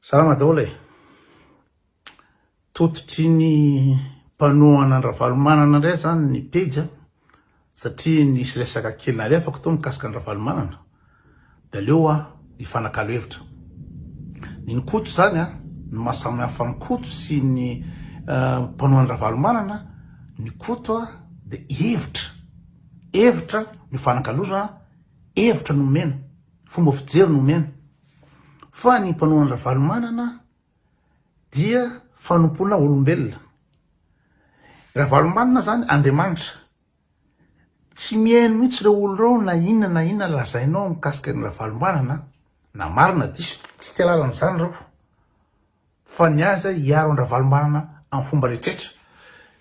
Salama daholo e. Tototry ny mpanohana Ravalomanana indray zany ny pejy satria nisy resaka kely narefako to mikasika ny Ravalomanana. Da leo ny fanakalo hevitra. Ny koto zany ny mahasamy hafa ny koto sy ny mpanohana Ravalomanana, ny koto de hevitra. Hevitra ny fanakaloza, hevitra no mena, fomba fijery no mena. Fa ny mpanohana Ravalomanana dia fanompona olombelona. Ravalomanana zany Andriamanitra. Tsy mihaino mihitsy ireo olo reo na inona lazainao mikasika ny Ravalomanana, na marina diso tsy tia lalana zany reo. Fa ny aza hiaro ny Ravalomanana amin'ny fomba rehetrarehetra.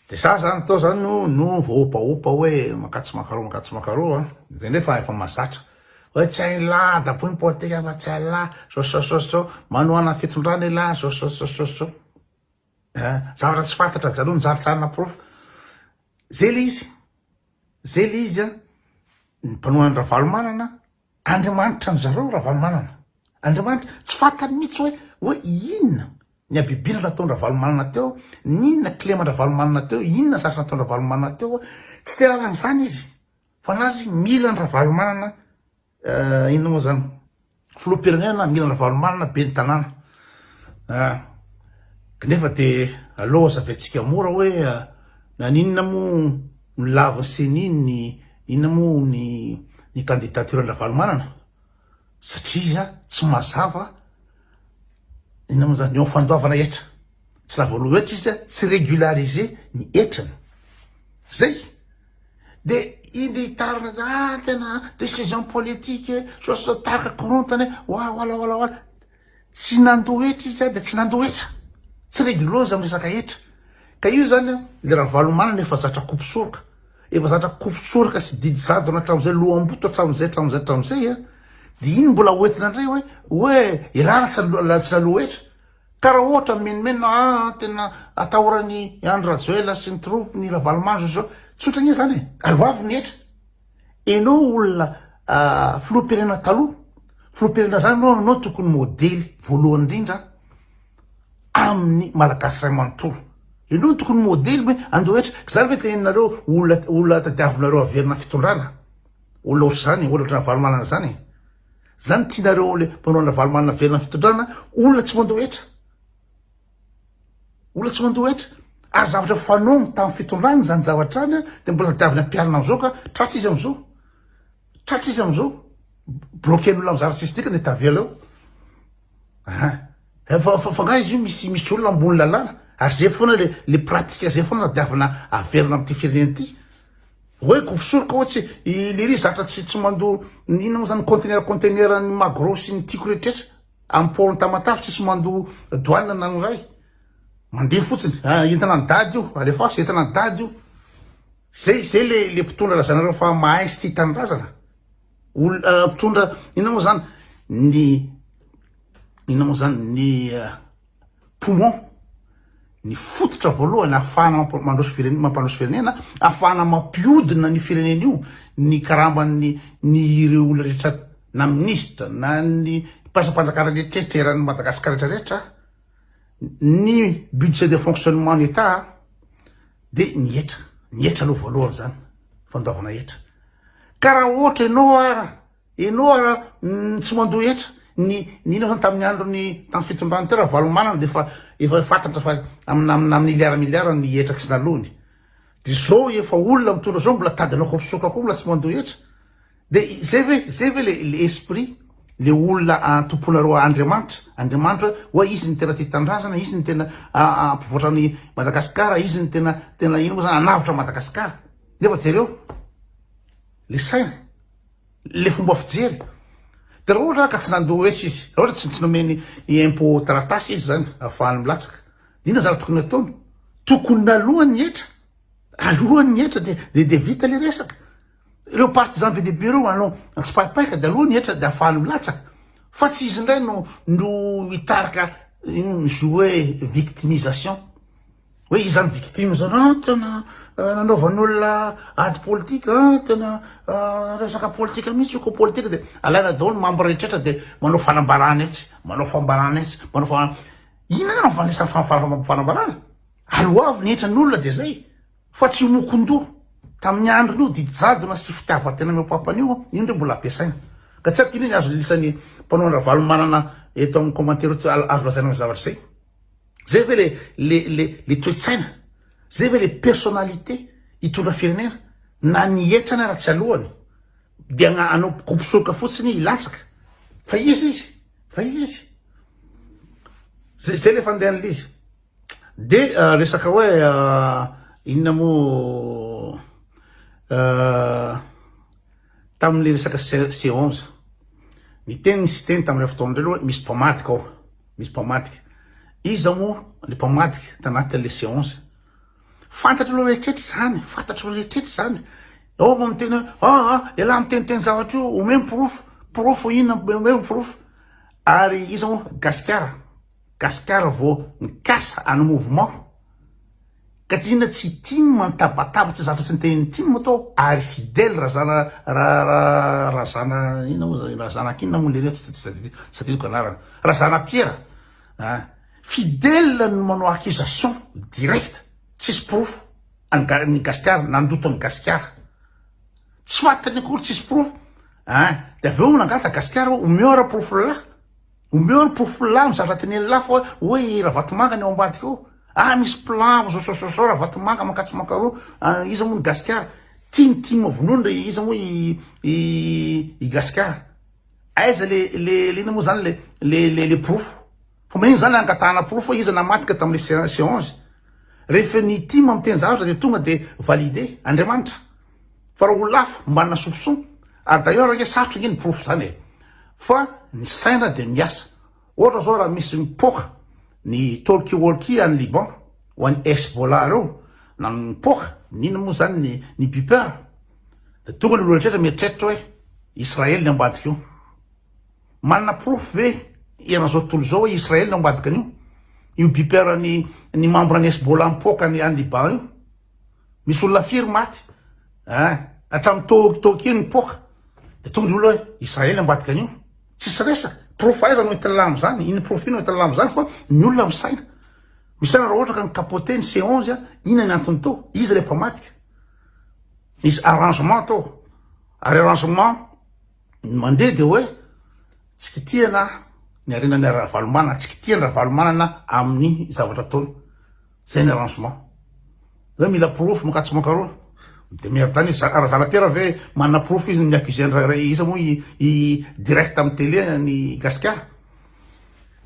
De za zany tao zany no voaopaopa hoe makatsy makaro zay nefa efa mahazatra. Hoe tsy hay la dapoiny politika fa tsy hay la so manohana fitondrana la so. Zavatra tsy fantatra jaloha nizarisarina prof. Zay le izy ny mpanohana Ravalomanana, Andriamanitra ny zareo Ravalomanana. Andriamanitra tsy fantany mihitsy hoe inona ny abibila nataony Ravalomanana teo, inona klema Ravalomanana teo, inona sasy nataony Ravalomanana teo, tsy te lalana zany izy. Fa nazy mila ny Ravalomanana inona moa zany filoham-pirenena, mila ny Ravalomanana be ny tanàna. Nefa de aloha zaventsika mora hoe naninona mo ny lavo sy inona mo ny candidature ny Ravalomanana. Satria tsy mazava inona mo zany ny fandoavana hetra. Tsy lavoloa hetra izy tsy régulariser ny hetrany. Zay. De iny tarina tena décision politique so tarika korontany wala. Tsy nandoa hetra izy de tsy nandoa hetra. Tsy régulose amin'ny resaka hetra. Ka io zany le Ravalomanana efa zatra kopisoroka. Efa zatra kopisoroka sy didy zadona hatramizay lohamboto hatramizay. De iny mbola hoentina indray hoe ilana tsy laloha hetra. Ka raha ohatra menimena tena atahorany Andry Rajoelina sy ny troupe ny Ravalomanana zao. Tsotra nia zany aloavy ny hetra. Enao olona filoham-pirenena taloha. Filoham-pirenena zany anao tokony modely voalohany indrindra amin'ny malagasy ray manontolo. Enao tokony modely hoe andoha hetra. Zany hoe teninareo olona tadiavinareo averina fitondrana. Olona ohatr'izany, olona Ravalomanana zany. Zany tianareo le mpanohana Ravalomanana averina fitondrana, olona tsy mandoa hetra. Olona tsy mandoa hetra. Ary zavatra fanomy tamin'ny fitondrana zany zavatra any de mbola tadiavina ampiarina amizao ka tratra izy amizao. Tratra izy amizao. Bloquen'olona amin'ny zavatra tsisy dikany tavela eo. Fa nga izy io misy olona ambony lalàna. Ary zay foana le pratika zay foana tadiavina averina amin'ity firenena ity. Hoe kopisoroka ohatsy le zatra tsy mandoa inona mo zany conteneur ny magro sy ny tiko rehetraretra. Amin'ny pôliny Tamatave tsy mandoa douane na ny ray. Mandeha fotsiny, entana ny dady io, alefaso entana ny dady io. Zay le mpitondra lazanareo fa mahay sy tia tanindrazana. Mpitondra inona mo zany ny poumon, ny fototra voalohany ahafahana mampandroso firenena, ahafahana mampiodina ny firenena io, ny karambany ireo olona rehetra, na ministra, na ny mpasapanjakana rehetrarehetra eran'ny Madagasikara rehetrarehetra, ny budget de fonctionnement d'État de ny hetra aloha voalohany zany, fandoavana hetra. Ka raha ohatra enao tsy mandoa hetra, nino zany tamin'ny androny tamin'ny fitondrana teo Ravalomanana de efa fantatra fa amin'ny miliara ny hetra tsy nalohany. De zao efa olona mitondra zao mbola tadinao kopisoka koa mbola tsy mandoa hetra. De zay ve le esprit le olona tomponareo Andriamanitra hoe izy ny tena tia tandrazana, izy ny tena ampivoatrany Madagasikara, izy ny tena ino moa zany anavitra Madagasikara. Nefa jereo le saina, le fomba fijery. De raha ohatra ka tsy nandoa hetra izy, raha ohatra tsy nomeny impôt taratasy izy zany ahafahany milatsaka. Inona zara tokony ataony? Tokony alohany hetra de vita le resaka. Ireo partisan be dehibe reo anao tsy pahipaika de alohany hetra de ahafahany milatsaka. Fa tsy izy indray no hitarika jouer victimisation. hoe izany victime zany tena nanaovan'olona ady politika tena resaka politika mihitsy ko politika de alaina daholo mambo rehetrrehetra de manao fanambarana etsy manao fambarana etsy manao inona nanaovan'isany fanambarana aloavy nihitra ny olona de zay fa tsy homokondoro tamin'ny andro io didijadona sy fitiavatena mepapanio ino ndre mbola ampiasaina ka tsy aiko iny azo lisan'ny mpanao andravalo manana eto amin'ny commentaire azo lazaina amin'ny zavatra zay zay ve le toetsaina zay ve le personnalité hitondra firenena na nietrana raha tsy alohany de anao kompisoka fotsiny ilatsaka fa izy zay le fandehan'le izy de resaka hoe inona mo tamin'le resaka C11 ny teny nisy teny tamin'le fotoan'ireo hoe misy mpamadika ao misy mpamadika iza moa le mpamadika tanatin'le C11 fantatry lo rehetrrehetra zany ao ma miteny hoe elahy miteniteny zavatra io ome pirofo inona ome pirofo ary iza moa gasikara vao mikasa any mouvement ka tina tsy tima nitabatavatsy zavatra tsy niteniny tima atao ary fidèle raha zana ina moa raha zanakinona moa le satria anarana raha zana Pierre fidèle no manao accusation directe tsisy pirofo ny gasikara nandoto ny gasikara tsy fatany akory tsisy pirofo de aveo nangata gasikara omeo raha pirofo lahy omeo ny pirofo lahy mizatra teneny lahy fa hoe raha vatomanga ny ao ambadika ao misy plan zao raha vatomanga makatsy makaro iza moa ny gasikara tinytima vonondra iza moa i gasikara aiza le ina moa zany le pirofo fa maniny zany angatahana pirofo iza namatika tamin'le C11 rehefa ny tima miteny zavatra de tonga de validé Andriamanitra fa raha olafa mbanina soupçon ary d'ailleurs raha sarotra iny pirofo zany fa ny saina de miasa ohatra zao raha misy mipoka ny talkie-walkie any Liban ho any Hezbollah reo na mipoka nina moa zany ny bipeur de tonga le olorehetra mieritreritra hoe Israely ny ambadika io manana pirofo ve ianazao tontolo zao hoe Israely ny ambadika an'io io bipeur ny membre ny Hezbollah mipoka any Liban io misy olona firy maty hatramin'ny talkie mipoka de tonga le olo hoe Israely ambadika an'io tsisy resaka pirofo aiza no hitalamo zany iny pirofo ino hitalamo zany fa ny olona misaina raha ohatra ka ny capote ny C11 ina ny antony to izy le mpamadika misy arrangement to ary arrangement mandeha de hoe tsy kitiana ny arenany ravalomanana tsy kitiana ravalomanana amin'ny zavatra ataony zay ny arrangement zay mila pirofo makatsy makaroa de miartany raha zana-piera ve manana pirofo izy miaccuse iza moa i direct amin'ny télé ny gasikara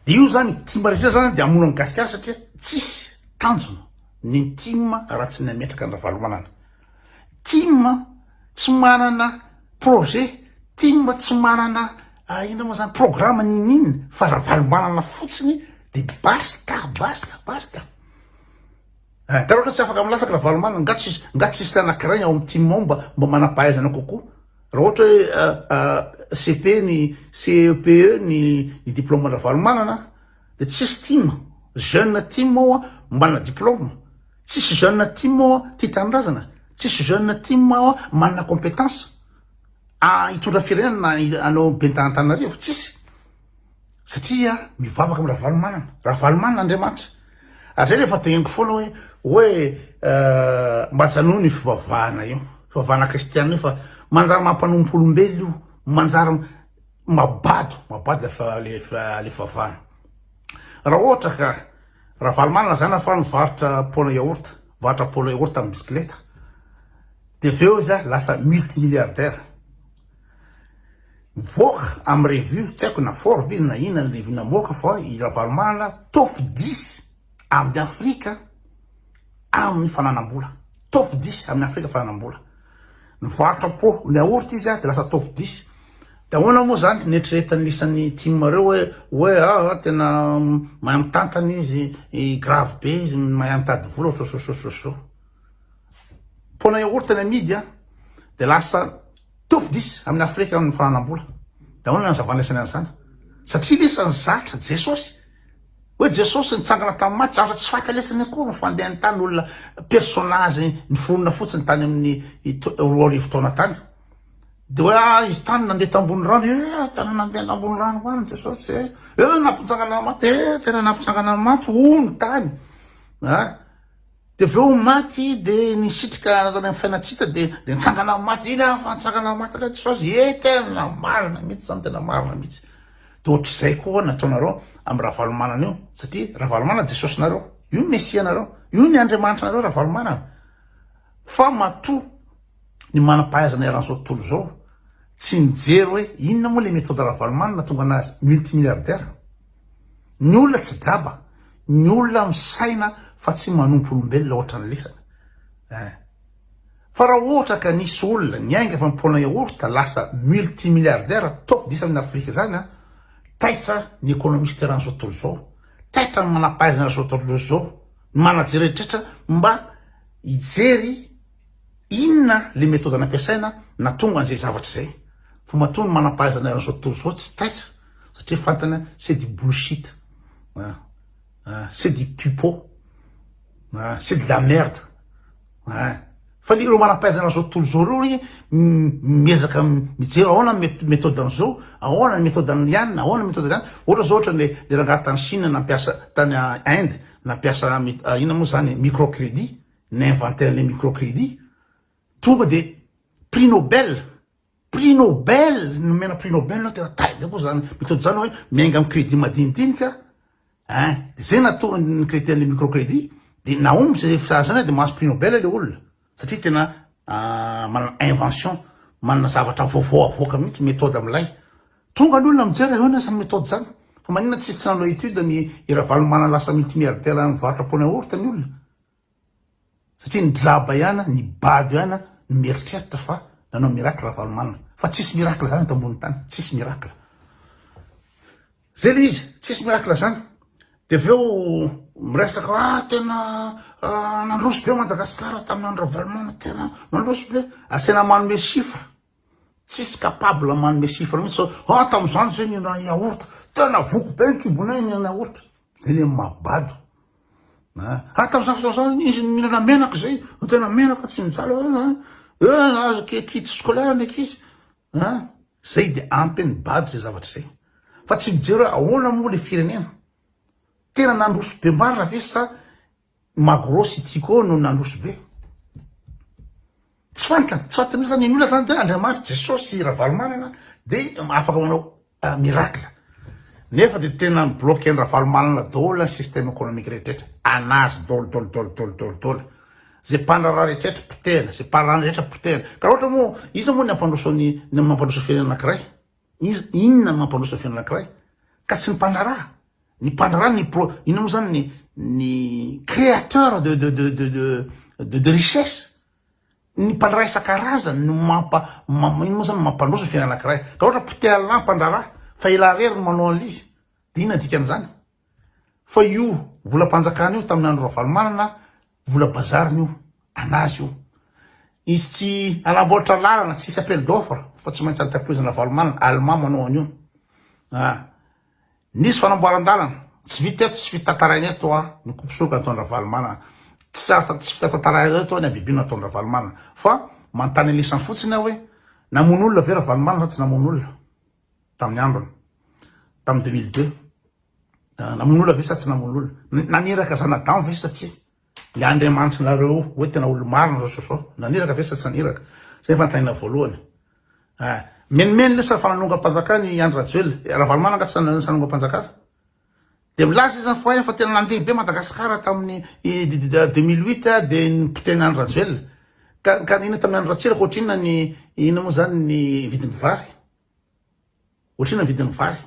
de io zany tima rehetra zany de amono ny gasikara satria tsisy tanjona ny tima raha tsy nametraka ny ravalomanana tima tsy manana projet tima tsy manana ina moa zany programme ninina fa ravalomanana fotsiny de basta ka raha tsy afaka milasaky ravalomanana nga tsisy tanakiraigny ao amin'ny tima ao mba manampahaizana kokoa raha ohatra hoe CP ny CEPE ny diplôme ravalomanana de tsisy tima jeune tima ao manana diplôme tsisy jeune tima ao tia tanindrazana tsisy jeune tima ao manana compétence hitondra firenena anao bentanantanarivo tsisy satria mivavaka amin'ny ravalomanana Andriamanitra ary zay rehefa tegneniko foana hoe mba janono ny fivavahana io fivavahana kristianina io fa manjary mampanompo olombelo io manjary mabado le fivavahana raha ohatra ka ravalomanana zany afa mivarotra pôna yaourt amin'ny bisikleta de veo za lasa multimilliardaire mivoaka amin'ny revue tsy haiko na Forbes izy na ina ny revue namoaka fa i ravalomanana top 10 amin'ny Afrika amin'ny fananam-bola top 10 amin'ny Afrika fananam-bola mivarotra po ny yaourt izy de lasa top 10 de ahoana moa zany netreretany lisan'ny tima reo hoe tena mahay mitantana izy grave be izy mahay mitady vola so pôna yaourt ny amidy de lasa top 10 amin'ny Afrika amin'ny fananam-bola de ahoana ny zavana lesany zany satria lesany zatra Jesosy hoe Jesosy nitsangana tamin'ny maty zavatra tsy fahatalesany akory no fandehan'ny tany olona personnage ny fonona fotsiny tany amin'ny 4 taona tany de hoe izy tany nandeha tambony rano tana nandeha tambony rano mariny Jesosy nampitsangana maty tena nampitsangana maty ono tany de aveo maty de nisitrika amin'ny fiainatsita de nitsangana maty ina fa nitsangana maty ra Jesosy tena marina mihitsy zany tena marina mihitsy de ohatr'izay koa nataonareo amin'ny raha valomanana io satria raha valomanana Jesosy nareo io Mesia nareo io ny Andriamanitra nareo raha valomanana fa matoa ny manam-pahaizana eran'izao tontolo zao tsy nijery hoe inona moa le méthode raha valomanana tonga anazy multimilliardaire ny olona tsy draba ny olona misaina fa tsy manompo olombelona ohatra ny lesana fa raha ohatra ka nisy olona niainga fa mipona yaourt lasa multimilliardaire top 10 amin'ny Afrika zany taitra ny économiste eran'izao tontolo zao taitra ny manam-pahaizana zao tontolo zao ny manajeretratra mba hijery inona le méthode nampiasaina na tonga an'izay zavatra zay fa matoa ny manam-pahaizana eran'izao tontolo zao tsy taitra satria fantana c'est du bullshit c'est du pipeau c'est de la merde fa ny ireo manam-pahaizana zao tontolo zao reo miezaka mijery ahoana méthode an'izao ahoana ny méthode an'ny ianina ahoana méthode any ohatra zao ohatra le rangaha tany Chine nampiasa tany Inde nampiasa ina moa zany microcrédit ninventer le microcrédit tonga de prix Nobel nomena prix Nobel no tena taille koa zany méthode zany hoe miainga amin'ny crédit madinidinika de zay natao ny crédit le microcrédit de naombitsy le fizahazany de mahazo prix Nobel le olona satria tena manana invention manana zavatra vaovao avoaka mihitsy méthode am'ilay tonga ny olona mijery ahoana zany méthode zany fa manina tsy nanao étude ny raha valomana lasa multimilliardaire mivarotra pona yaourt ny olona satria ny draba ihany ny bady ihany ny mieritreritra fa nanao miracle raha valomanana fa tsisy miracle zany eto ambony tany tsisy miracle zay le izy tsisy miracle zany de aveo miresaka tena nandroso be Madagasikara tamin'ny andro valomanana tena nandroso be asena manome chiffre tsisy capable manome chiffre mihitsy tamin'izany zay nina yaourt tena voko be ny kibonay nina yaourt zay le mabado tamin'izany izy minana menaka zay tena menaka tsy nijaly nahazo kit scolaire ny ankizy zay de ampy ny bado zay zavatra zay fa tsy mijery hoe ahoana moa le firenena tena nandroso be marina ve sa magrosy tiako no nandroso be tsy fantany zany ny olona zany de Andriamanitra Jesosy raha valomanana de afaka manao miracle nefa de tena bloqué ny raha valomanana daholo ny système économique rehetrarehetra anazy dolo zay mpandraraha rehetrarehetra potehina zay mpandrarana rehetra potehina ka ohatra moa iza moa ny mampandroso firenena anankiray inona mampandroso firenena anankiray ka tsy ny mpandraraha ny mpandraraha ina moa zany ny créateur de richesse ny mpandraraha isan-karazany no ino moa zany mampandroso firenena anankiray ka ohatra potehina mpandraraha fa elarery no manao an'izy de inona dikan'izany fa io volam-panjakana io tamin'ny andro raha valomanana vola bazariny io anazy io izy tsy anamboatra lalana tsisy appel d'offre fa tsy maintsy entreprise-na valomanana allemand manao an'io nisy fanamboaran-dalana tsy vita eto tsy fitantarainy eto ny kompisoka ataondra valomanana tsy fitatantaraina eto ny abibina ataondra valomanana fa manontany lesany fotsiny aho hoe namono olona vera valomanana fa tsy namono olona tamin'ny androny tamin'ny 2002 namono olona ve sa tsy namono olona naniraka zana-damo ve sa tsy le Andriamanitra nareo hoe tena olo marina zao naniraka ve sa tsy naniraka zay fantanina voalohany menimeny le sa fananonga-mpanjakany Andry Rajoelina raha valomanana ka tsy sanonga-mpanjakana de milaza izy fa fa tena nandeha be Madagasikara tamin'ny 2008 de nipotehina Andry Rajoelina ka ina tamin'ny Andry Rajoelina ka ohatr'inona ny ina moa zany ny vidin'ny vary ohatr'inona ny vidin'ny vary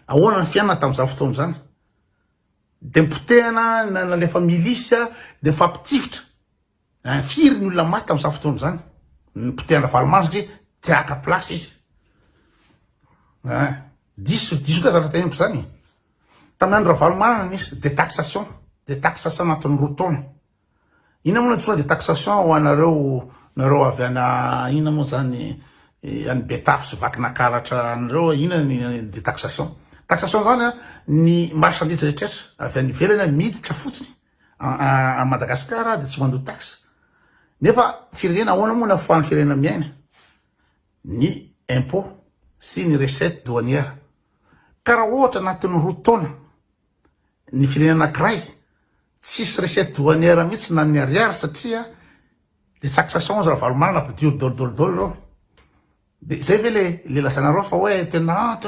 ahoana ny fiainana tamin'izao fotoana zany de mipotehana nalefa milisy de mifampitifitra firy ny olona maty tamin'izao fotoana zany nipotehana valomanana satria tiaka place izy diso ka zavatra teneniko zany tamin'ny andro raha valomanana misy détaxation anatin'ny roa taona ina moa nantsona détaxation ho anareo avy ana ina moa zany any Betafy sy Vakinakaratra anareo ina ny détaxation taxation zany ny marchandise rehetrrehetra avy any ivelany miditra fotsiny a Madagasikara dia tsy mandoa taxe nefa firenena ahoana moa na afahan'ny firenena miaina ny impôt sy ny recette douanière ka raha ohatra anatin'ny roa taona ny firenena anankiray tsisy recette douanière mihitsy na ny ariary satria de taxation raha valomarina ampidio dolodolodolo reo de zay ve le lasanareo fa hoe tena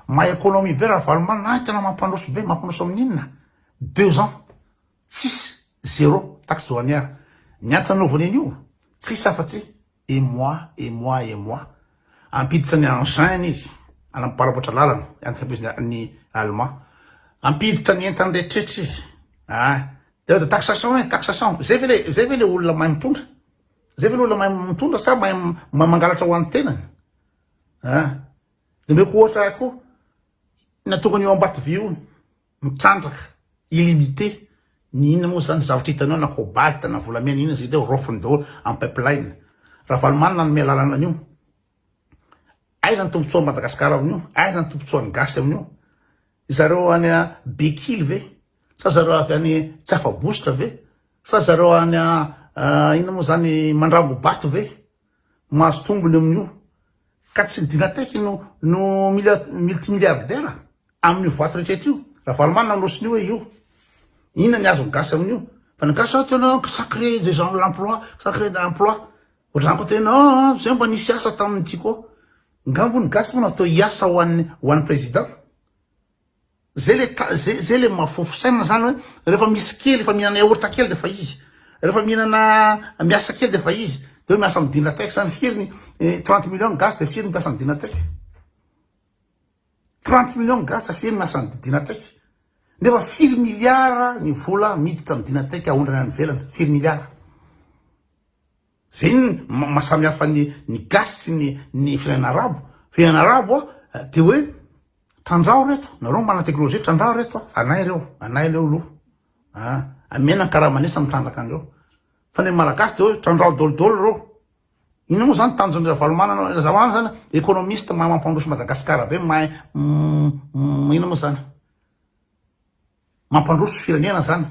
mahay économie be raha valomarina tena mampandroso be mampandroso amin'inona 2 ans tsisy 0 taxe douanière ny antanaovany an'io tsisy afa-tsy et moi ampiditra ny engin izy anamparabatra lalana entreprise ny allemand ampiditra ny entany rehetrrehetra izy de taxation zay ve le olona mahay mitondra zay ve le olona mahay mitondra sa mahay mangalatra ho an'ny tenany de meko ohatra koa natokany eo ambatovy io mitrandraka illimité ny inona moa zany zavatra hitanao na cobalt na volamena inona zay de rofony daholo amin'ny pipeline raha valomanina ny mialalana an'io aiza ny tombotsoa Madagasikara amin'io aiza ny tombotsoa ny gasy amin'io zareo any Bekily ve sa zareo avy any Tsafabositra ve sa zareo any inona moa zany Mandrambobato ve mahazo tombony amin'io ka tsy dinataiky no multimilliardaire amin'io vato rehetrrehetra io raha valomanina nosiny io hoe io inona ny azo ny gasy amin'io fa ny gasy tena ça crée des gens l'emploi ça crée d'emploi ohatrany koa tena zay mba nisy asa tamin'ny tiako ngambo ny gasy moa natao hiasa ho an'ny président zay le mahafofo saina zany hoe rehefa misy kely efa mihinana yaourt kely de fa izy rehefa mihinana miasa kely de fa izy de hoe miasa amin'ny dinataiky zany firiny 30 millions gasy de firiny miasa amin'ny dinataiky 30 millions gasy firiny miasa amin'ny dinataiky nefa 4 milliards ny vola miditra amin'ny dinataiky ahondrany any velany 4 milliards zay mahasamy hafa ny gasy sy ny firenena arabo de hoe trandrao reto nareo mana teknolojia trandrao reto anay leo loha amena karaha manesa mitrandraka an'ireo fa ny malagasy de hoe trandrao dolodolo reo ina moa zany tanjon'ira valomanana zamana zany économiste mahay mampandroso Madagasikara be mahay ina moa zany mampandroso firenena zany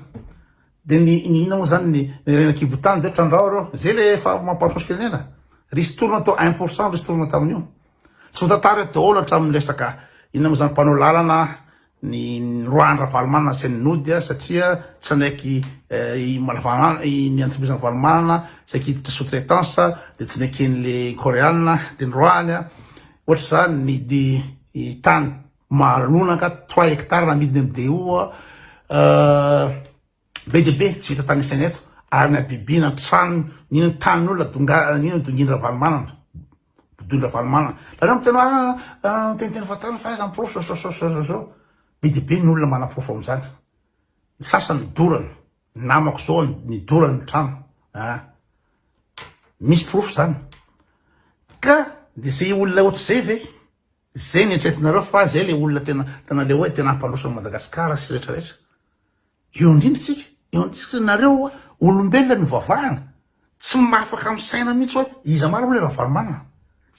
de ny ina moa zany ny rena kibotany de trandrao reo zay le fa mampandroso firenena ristourna atao 1% ristourna tamin'io tsy votatary daholo hatramin'ny resaka inona moa zany mpanao lalana ny roandra valomanana sy ny nody satria tsy anaiky ny entreprise ny valomanana sy akiditra sous-traitance de tsy naiken'le coréane de ny roany ohatra zany ny tany malonaka 3 hectares namidiny amin'ny DO be de be tsy vita tany isaina eto ary na bibina trano nino tanin'olona dongindra valomanana dondra valomanana lareo tena teniteny fatana fa aiza miprofo zao be de be ny olona manaprofo am'zany ny sasany dorana namako zao ny dorany ny trano misy profo zany ka de zay olona ohatra zay ve zay ny entretinareo fa zay le olona tena le hoe tena ampandroso Madagasikara sy rehetrarehetra eo indrindratsika eo indrisika nareo olombelona ny vavahana tsy mafaka amin'ny saina mihitsy hoe iza maro le raha valomanana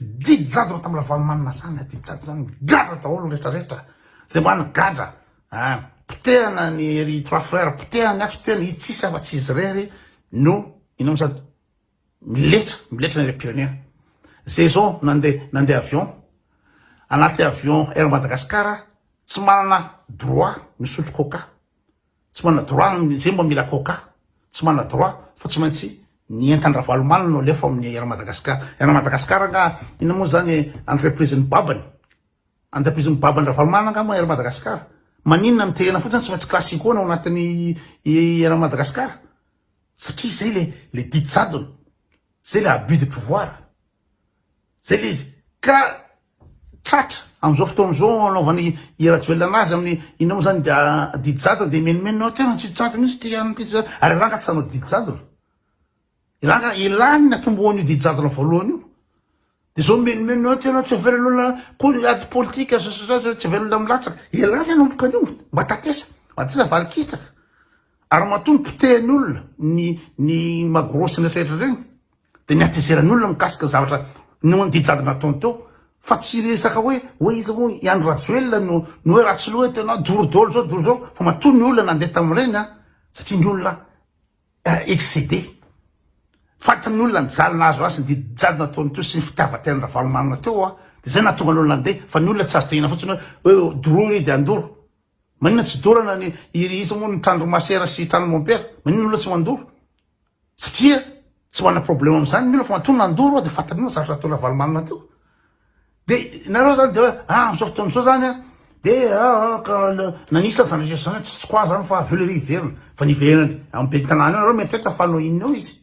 didijado raha tamin'ny raha valomanana zany didijado zany gadra daholo rehetrarehetra zay mana gadra potehana ny ry 3 frères potehana atsy potehana itsisy afa-tsy izy rery no ina mosady miletra ny pirenena zay zao nandeha avion anaty avion Air Madagasikara tsy manana droit misotro coca tsy manana droit zay mba mila coca tsy manana droit fa tsy maintsy ny entandraha valomanana no lefa amin'ny Air Madagasikara nga ina moa zany entreprise ny babany entreprise ny babany raha valomanana nga moa Air Madagasikara maninona miterena fotsiny tsy maintsy klasikoana ao anatin'ny Air Madagasikara satria zay le didijadony zay le abus de pouvoir zay le izy ka tratra am'izao fotoana zao anaovany iarajoelona anazy amin'ny ina moa zany didijadony de menomenonao tena didijadony izy ty ary ranga tsy sanao didijadony ilany natomboan'io didijadona voalohany io de zao menomenonao tena tsy avelan'olona koa ady politika tsy avelan'olona milatsaka ilany anomboka an'io mba tatesa valikitsaka ary matombo potehany olona ny magrosy rehetrarehetra regny de miatezerany olona mikasika zavatra didijadona ataony teo fa tsy resaka hoe izy moa iandro Rajoelina no hoe ratsy loha tena dorodolo zao doro zao fa matoa ny olona nandeha tamin'ireny satria ny olona excédé fatany olona nijalina azo asy ny didijady nataony teo sy ny fitiavatena Ravalomanana teo de zay nahatonga ny olona nandeha fa ny olona tsy azo tehina fotsiny hoe doro i de andoro manina tsy dorana ny izy moa ny Trandromasera sy Trandramompera manina olona tsy mandoro satria tsy mana problème am'izany ny olona fa matoa nandoro de fatany olona zavatra nataony Ravalomanana teo de nareo zany de am'izao fotoan'izao zany de nanisy zany zany tsy quoi zany fa velery iverina fa niveriny amy be tanàna eo nareo mieritreritra fa no inona eo izy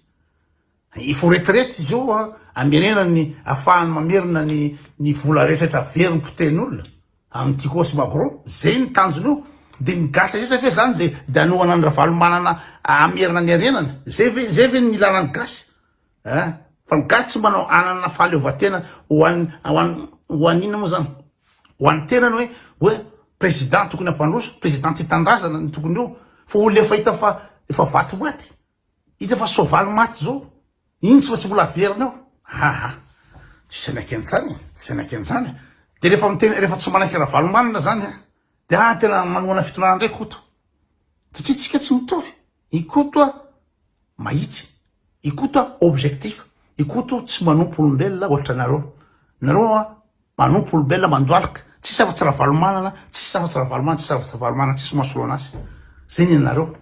il faut retraite izy io amerena ny ahafahany mamerina ny vola rehetrarehetra veriny poten'olona am'ty kosy Macron zay ny tanjony io de migasy rehetra fe zany de anohana ny Ravalomanana amerina ny arenany zay ve ny ilana ny gasy fa ny gasy tsy manao anana fahaleovatena ho an'inona moa zany ho an'ny tenany hoe président tokony ampandroso président hitandrazana ny tokony eo fa olona efa hita fa efa vato maty hita fa soavaly maty zao iny tsy fa tsy mbola averina eo tsisy anakeny zany de rehefa tsy manaky Ravalomanana zany de tena manoana fitonana ndraiky koto satria tsika tsy mitovy ikoto mahitsy ikoto objectif ikoto tsy manompo olombelona ohatra nareo manompo olombelona mandoalaka tsisy afa-tsy Ravalomanana tsisy afa-tsy Ravalomanana tsisy afa-tsy Ravalomanana tsisy masolo anazy zay ny nareo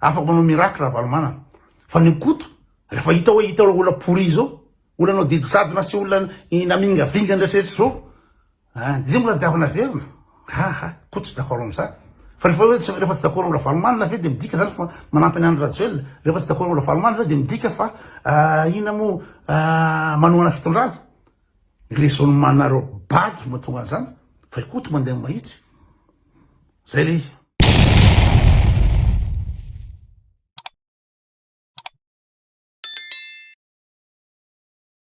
afaka manao miracle Ravalomanana fa ny koto rehefa hita olona pourri zao olona nao didisadona sy olona namingavingany rehetrarehetra zao de zay mbola diavana verina koto tsy d'accord am'izany fa rehefa tsy d'accord amy Ravalomanana ve de midika zany fa manampy any Rajoelina rehefa tsy d'accord amy Ravalomanana ve de midika fa ina mo manoana fitondrana raisonnementnareo bagy mahatonga an'izany fa ikoto mandeha mahitsy zay le izy